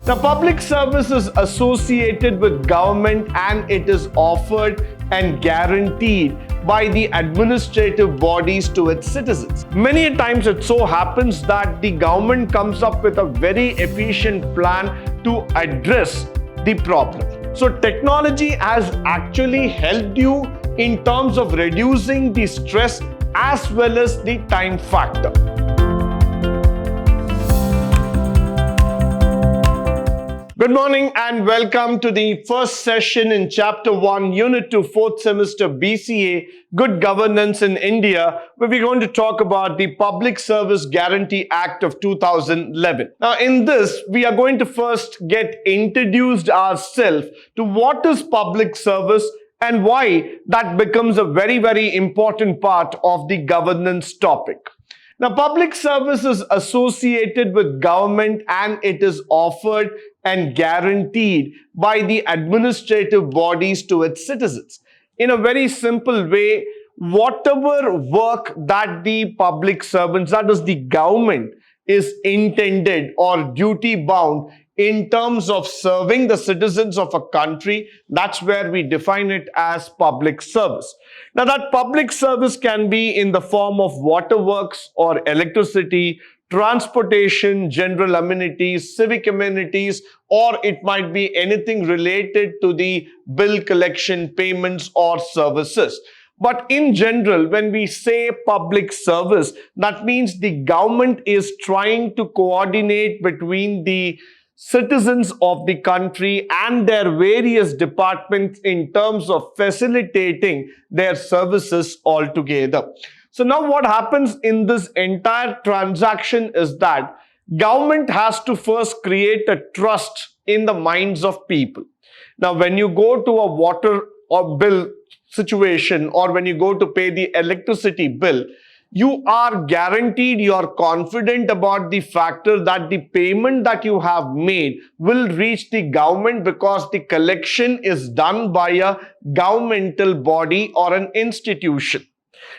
Now, public service is associated with government and it is offered and guaranteed by the administrative bodies to its citizens. Many times it so happens that the government comes up with a very efficient plan to address the problem. So technology has actually helped you in terms of reducing the stress as well as the time factor. Good morning and welcome to the first session in Chapter 1, Unit 2, 4th semester B.CA, Good Governance in India, where we're going to talk about the Public Service Guarantee Act of 2011. Now, in this, we are going to first get introduced ourselves to what is public service and why that becomes a very, very important part of the governance topic. Now, public service is associated with government and it is offered and guaranteed by the administrative bodies to its citizens. In a very simple way, whatever work that the public servants, that is the government, is intended or duty bound in terms of serving the citizens of a country, that's where we define it as public service. Now, that public service can be in the form of waterworks or electricity, transportation, general amenities, civic amenities, or it might be anything related to the bill collection, payments, or services. But in general, when we say public service, that means the government is trying to coordinate between the citizens of the country and their various departments in terms of facilitating their services altogether. So now what happens in this entire transaction is that government has to first create a trust in the minds of people. Now, when you go to a water or bill situation or when you go to pay the electricity bill, you are guaranteed, you are confident about the factor that the payment that you have made will reach the government because the collection is done by a governmental body or an institution.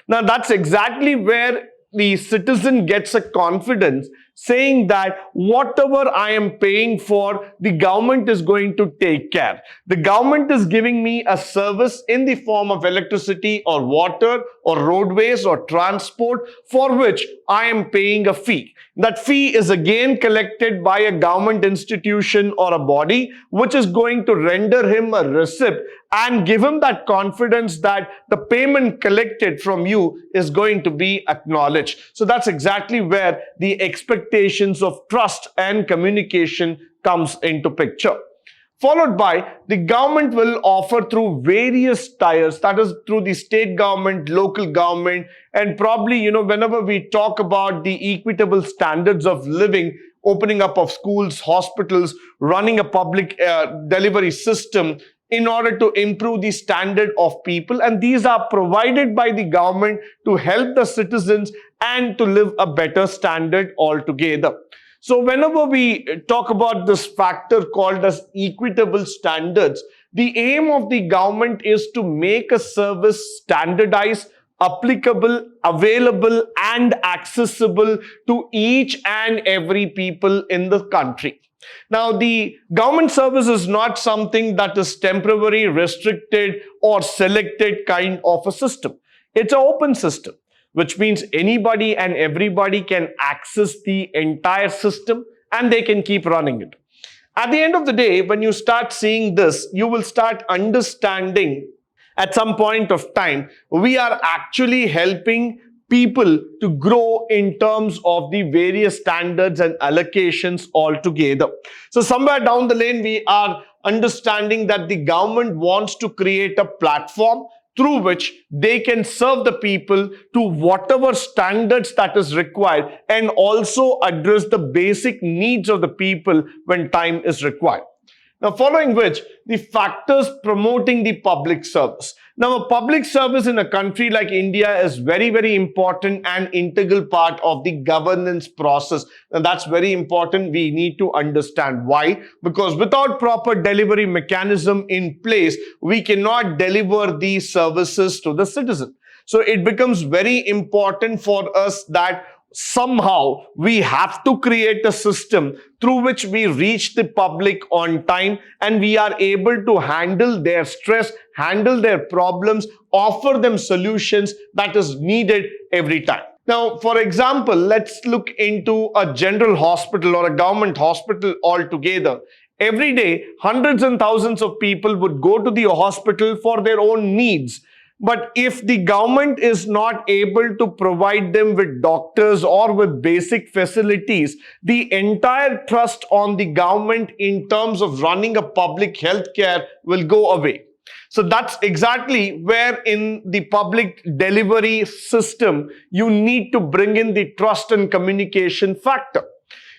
Now, that's exactly where the citizen gets a confidence saying that whatever I am paying for, the government is going to take care. The government is giving me a service in the form of electricity or water or roadways or transport for which I am paying a fee. That fee is again collected by a government institution or a body which is going to render him a receipt and give him that confidence that the payment collected from you is going to be acknowledged. So that's exactly where the expectations of trust and communication comes into picture. Followed by the government will offer through various tiers, that is through the state government, local government, and probably, whenever we talk about the equitable standards of living, opening up of schools, hospitals, running a public delivery system in order to improve the standard of people. And these are provided by the government to help the citizens and to live a better standard altogether. So whenever we talk about this factor called as equitable standards, the aim of the government is to make a service standardized, applicable, available, and accessible to each and every people in the country. Now, the government service is not something that is temporary, restricted, or selected kind of a system. It's an open system, which means anybody and everybody can access the entire system and they can keep running it. At the end of the day, when you start seeing this, you will start understanding at some point of time, we are actually helping people to grow in terms of the various standards and allocations altogether. So somewhere down the lane, we are understanding that the government wants to create a platform through which they can serve the people to whatever standards that is required and also address the basic needs of the people when time is required. Now, following which, the factors promoting the public service. Now, a public service in a country like India is very, very important and integral part of the governance process. And that's very important. We need to understand why. Because without proper delivery mechanism in place, we cannot deliver these services to the citizen. So it becomes very important for us that somehow we have to create a system through which we reach the public on time and we are able to handle their stress, handle their problems, offer them solutions that is needed every time. Now, for example, let's look into a general hospital or a government hospital altogether. Every day, hundreds and thousands of people would go to the hospital for their own needs. But if the government is not able to provide them with doctors or with basic facilities, the entire trust on the government in terms of running a public health care will go away. So that's exactly where in the public delivery system, you need to bring in the trust and communication factor.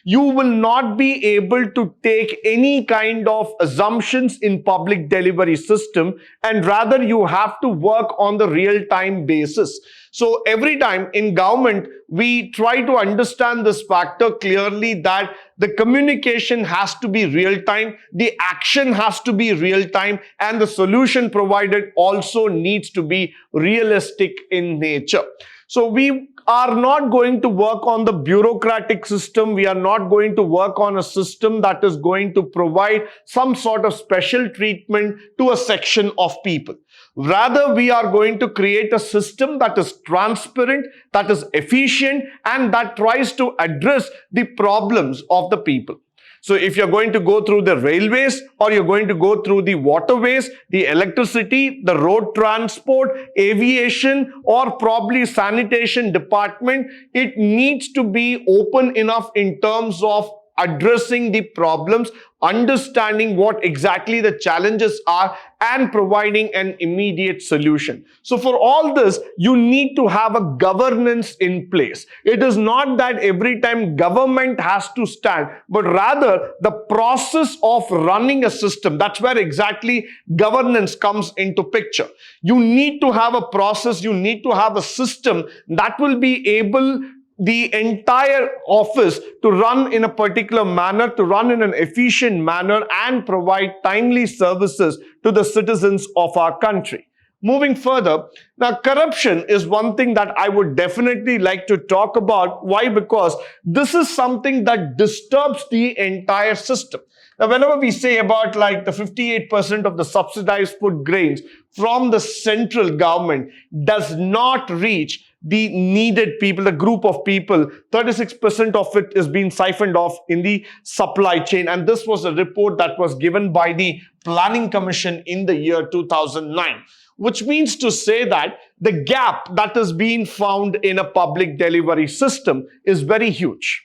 You will not be able to take any kind of assumptions in public delivery system, and rather you have to work on the real-time basis. So every time in government, we try to understand this factor clearly, that the communication has to be real-time, the action has to be real-time, and the solution provided also needs to be realistic in nature. So we are not going to work on the bureaucratic system. We are not going to work on a system that is going to provide some sort of special treatment to a section of people. Rather, we are going to create a system that is transparent, that is efficient, and that tries to address the problems of the people. So if you're going to go through the railways, or you're going to go through the waterways, the electricity, the road transport, aviation, or probably sanitation department, it needs to be open enough in terms of addressing the problems, understanding what exactly the challenges are, and providing an immediate solution. So for all this, you need to have a governance in place. It is not that every time government has to stand, but rather the process of running a system. That's where exactly governance comes into picture. You need to have a process, you need to have a system that will be able the entire office to run in a particular manner, to run in an efficient manner, and provide timely services to the citizens of our country. Moving further, now corruption is one thing that I would definitely like to talk about. Why? Because this is something that disturbs the entire system. Now, whenever we say about like the 58% of the subsidized food grains from the central government does not reach the needed people, the group of people, 36% of it is being siphoned off in the supply chain. And this was a report that was given by the Planning Commission in the year 2009, which means to say that the gap that is being found in a public delivery system is very huge.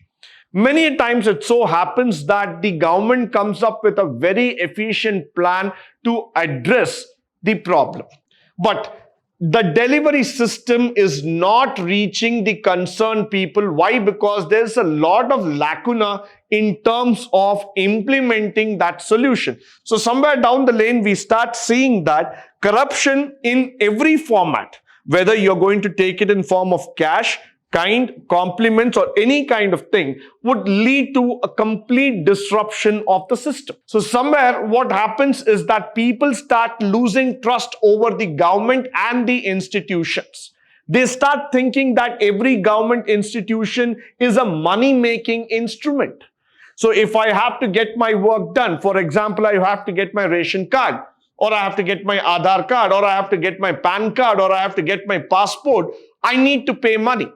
Many times it so happens that the government comes up with a very efficient plan to address the problem, but the delivery system is not reaching the concerned people. Why? Because there's a lot of lacuna in terms of implementing that solution. So somewhere down the lane, we start seeing that corruption in every format, whether you're going to take it in form of cash, kind, compliments, or any kind of thing, would lead to a complete disruption of the system. So somewhere what happens is that people start losing trust over the government and the institutions. They start thinking that every government institution is a money-making instrument. So if I have to get my work done, for example, I have to get my ration card, or I have to get my Aadhaar card, or I have to get my PAN card, or I have to get my passport, I need to pay money.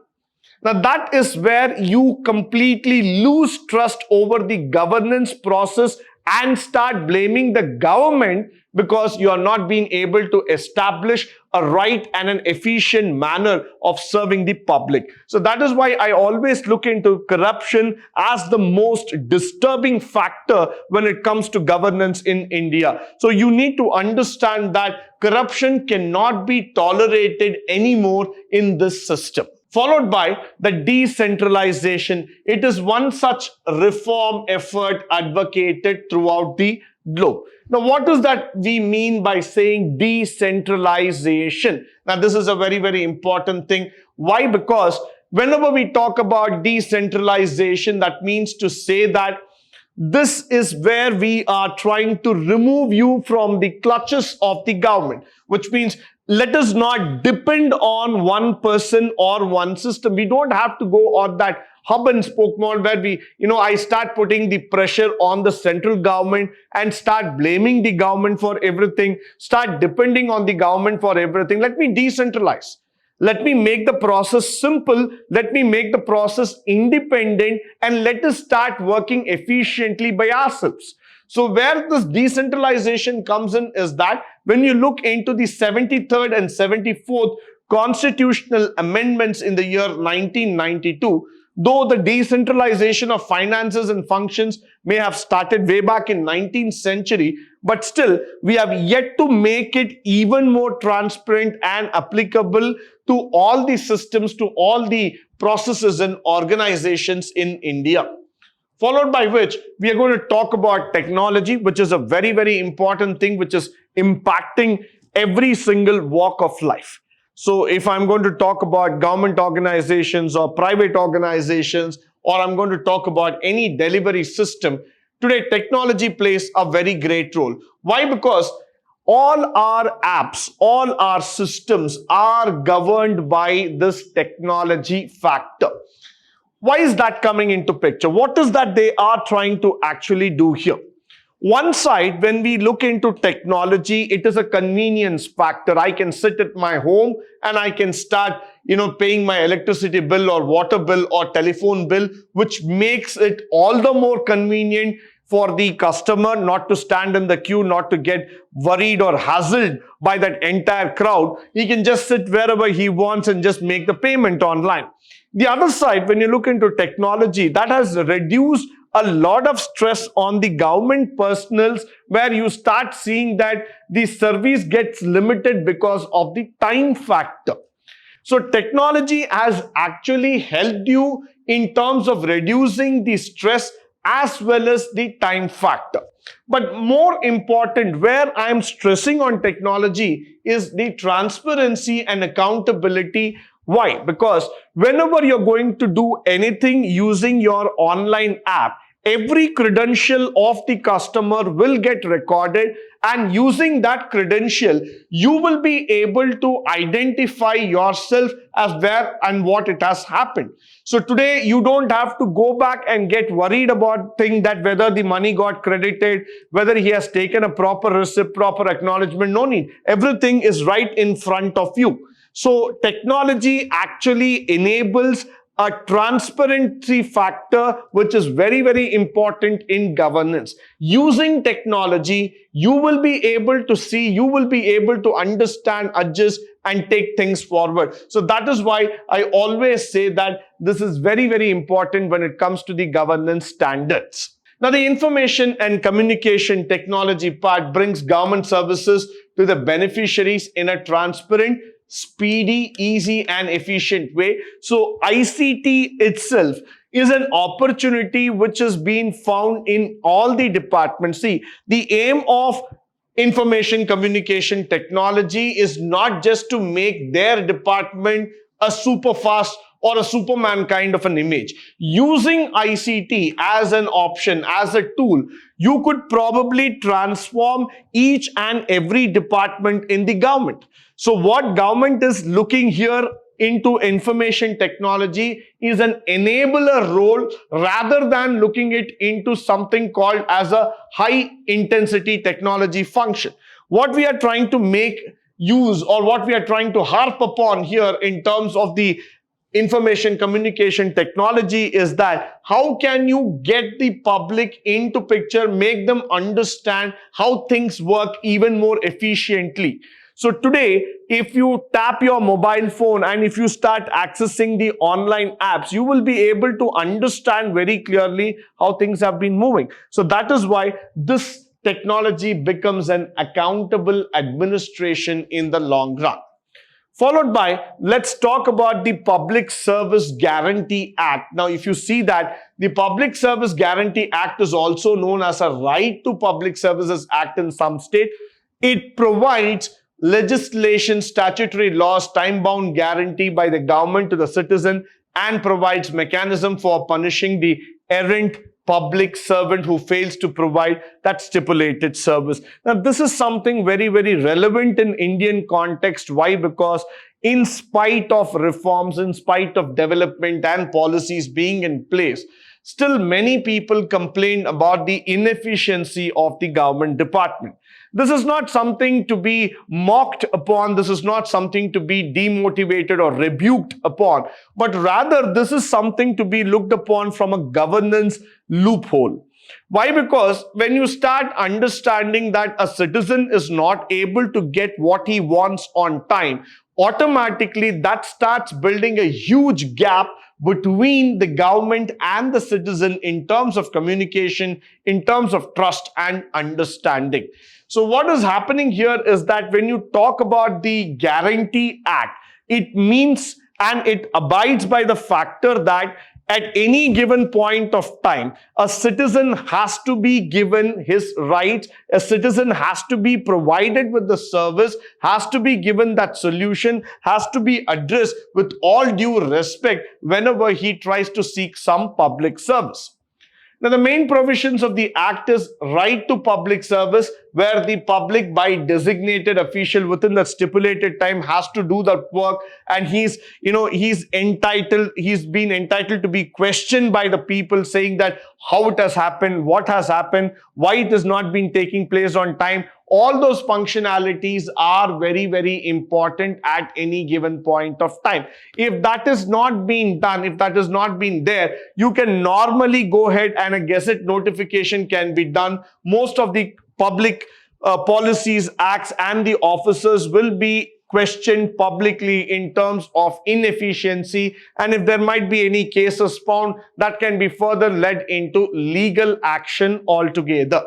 Now that is where you completely lose trust over the governance process and start blaming the government because you are not being able to establish a right and an efficient manner of serving the public. So that is why I always look into corruption as the most disturbing factor when it comes to governance in India. So you need to understand that corruption cannot be tolerated anymore in this system. Followed by the decentralization. It is one such reform effort advocated throughout the globe. Now, what does that we mean by saying decentralization? Now, this is a very, very important thing. Why? Because whenever we talk about decentralization, that means to say that this is where we are trying to remove you from the clutches of the government, which means let us not depend on one person or one system. We don't have to go on that hub and spoke model where I start putting the pressure on the central government and start blaming the government for everything, start depending on the government for everything. Let me decentralize. Let me make the process simple. Let me make the process independent, and let us start working efficiently by ourselves. So where this decentralization comes in is that when you look into the 73rd and 74th constitutional amendments in the year 1992, though the decentralization of finances and functions may have started way back in 19th century, but still we have yet to make it even more transparent and applicable to all the systems, to all the processes and organizations in India. Followed by which we are going to talk about technology, which is a very, very important thing which is impacting every single walk of life. So if I'm going to talk about government organizations or private organizations, or I'm going to talk about any delivery system, today technology plays a very great role. Why? Because all our apps, all our systems are governed by this technology factor. Why is that coming into picture? What is that they are trying to actually do here? One side, when we look into technology, it is a convenience factor. I can sit at my home and I can start, paying my electricity bill or water bill or telephone bill, which makes it all the more convenient for the customer not to stand in the queue, not to get worried or hassled by that entire crowd. He can just sit wherever he wants and just make the payment online. The other side, when you look into technology, that has reduced a lot of stress on the government personnel, where you start seeing that the service gets limited because of the time factor. So technology has actually helped you in terms of reducing the stress as well as the time factor. But more important, where I am stressing on technology is the transparency and accountability. Why? Because whenever you're going to do anything using your online app, every credential of the customer will get recorded, and using that credential, you will be able to identify yourself as where and what it has happened. So today, you don't have to go back and get worried about things that whether the money got credited, whether he has taken a proper receipt, proper acknowledgement. No need. Everything is right in front of you. So technology actually enables a transparency factor, which is very, very important in governance. Using technology, you will be able to see, you will be able to understand, adjust, and take things forward. So that is why I always say that this is very, very important when it comes to the governance standards. Now, the information and communication technology part brings government services to the beneficiaries in a transparent, speedy, easy, and efficient way. So ICT itself is an opportunity which has been found in all the departments. See, the aim of information communication technology is not just to make their department a super fast or a Superman kind of an image. Using ICT as an option, as a tool, you could probably transform each and every department in the government. So what government is looking here into information technology is an enabler role, rather than looking it into something called as a high intensity technology function. What we are trying to make use, or what we are trying to harp upon here in terms of the information communication technology, is that how can you get the public into picture, make them understand how things work even more efficiently. So today, if you tap your mobile phone and if you start accessing the online apps, you will be able to understand very clearly how things have been moving. So that is why this technology becomes an accountable administration in the long run. Followed by, let's talk about the Public Service Guarantee Act. Now, if you see that the Public Service Guarantee Act is also known as a Right to Public Services Act in some state. It provides legislation, statutory laws, time-bound guarantee by the government to the citizen, and provides mechanism for punishing the errant public servant who fails to provide that stipulated service. Now, this is something very, very relevant in Indian context. Why? Because in spite of reforms, in spite of development and policies being in place, still many people complain about the inefficiency of the government department. This is not something to be mocked upon. This is not something to be demotivated or rebuked upon, but rather this is something to be looked upon from a governance loophole. Why? Because when you start understanding that a citizen is not able to get what he wants on time, automatically that starts building a huge gap between the government and the citizen in terms of communication, in terms of trust and understanding. So what is happening here is that when you talk about the Guarantee Act, it means and it abides by the factor that at any given point of time, a citizen has to be given his rights, a citizen has to be provided with the service, has to be given that solution, has to be addressed with all due respect whenever he tries to seek some public service. Now, the main provisions of the Act is right to public service, where the public by designated official within the stipulated time has to do that work, and he's been entitled to be questioned by the people, saying that how it has happened, what has happened, why it has not been taking place on time. All those functionalities are very, very important at any given point of time. If that is not being done, if that is not being there, you can normally go ahead and a gazette notification can be done. Most of the public policies, acts and the officers will be questioned publicly in terms of inefficiency, and if there might be any cases found, that can be further led into legal action altogether.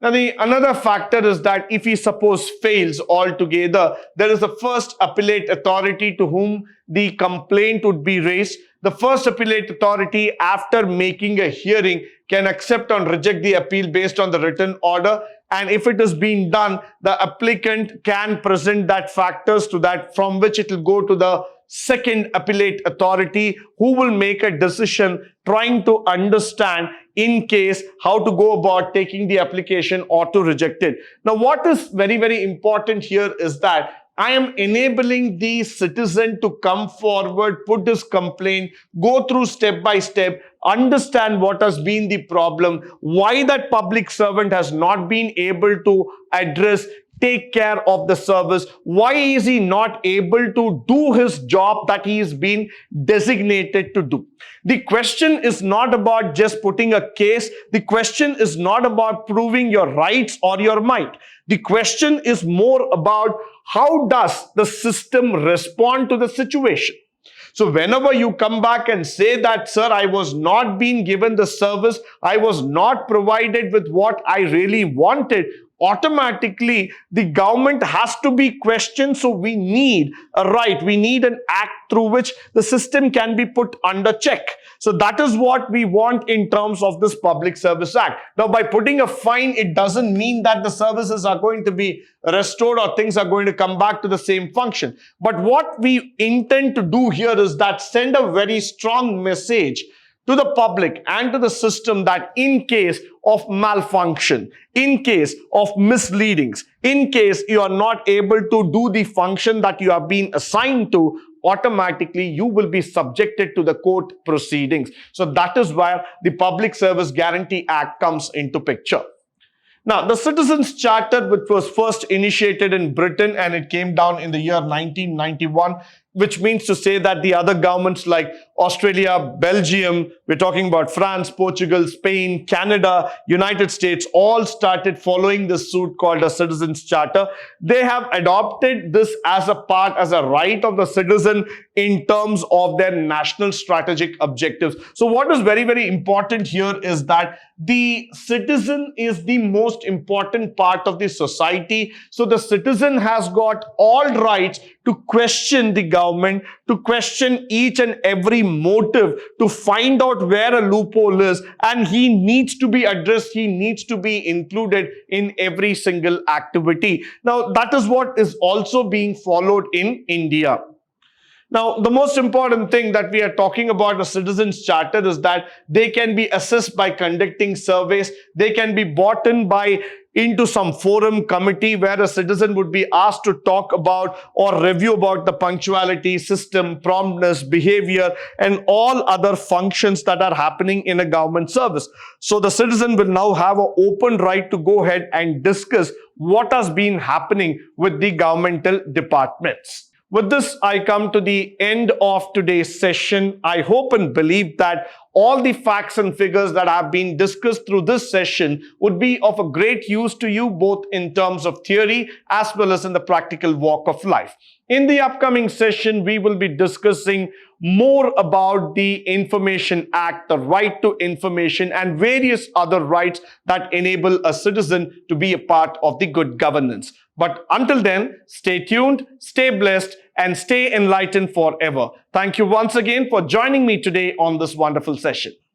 Now, another factor is that if he suppose fails altogether, there is a first appellate authority to whom the complaint would be raised. The first appellate authority, after making a hearing, can accept or reject the appeal based on the written order. And if it is being done, the applicant can present that factors to that, from which it will go to the second appellate authority, who will make a decision trying to understand in case how to go about taking the application or to reject it. Now, what is very, very important here is that I am enabling the citizen to come forward, put his complaint, go through step by step, understand what has been the problem, why that public servant has not been able to address, take care of the service, why is he not able to do his job that he is being designated to do. The question is not about just putting a case. The question is not about proving your rights or your might. The question is more about how does the system respond to the situation. So whenever you come back and say that, sir, I was not being given the service, I was not provided with what I really wanted, automatically the government has to be questioned. So we need a right, we need an act through which the system can be put under check. So that is what we want in terms of this Public Service Act. Now, by putting a fine, it doesn't mean that the services are going to be restored or things are going to come back to the same function. But what we intend to do here is that send a very strong message to the public and to the system that in case of malfunction, in case of misleadings, in case you are not able to do the function that you have been assigned to, automatically you will be subjected to the court proceedings. So that is where the Public Service Guarantee Act comes into picture. Now, the Citizens Charter, which was first initiated in Britain and it came down in the year 1991, which means to say that the other governments like Australia, Belgium, we're talking about France, Portugal, Spain, Canada, United States, all started following this suit called a Citizens Charter. They have adopted this as a part, as a right of the citizen in terms of their national strategic objectives. So what is very, very important here is that the citizen is the most important part of the society. So the citizen has got all rights to question the government, to question each and every motive, to find out where a loophole is, and he needs to be addressed, he needs to be included in every single activity. Now, that is what is also being followed in India. Now, the most important thing that we are talking about a citizens charter is that they can be assessed by conducting surveys. They can be brought in by into some forum committee where a citizen would be asked to talk about or review about the punctuality system, promptness, behavior, and all other functions that are happening in a government service. So the citizen will now have an open right to go ahead and discuss what has been happening with the governmental departments. With this, I come to the end of today's session. I hope and believe that all the facts and figures that have been discussed through this session would be of a great use to you, both in terms of theory as well as in the practical walk of life. In the upcoming session, we will be discussing more about the Information Act, the right to information, and various other rights that enable a citizen to be a part of the good governance. But until then, stay tuned, stay blessed, and stay enlightened forever. Thank you once again for joining me today on this wonderful session.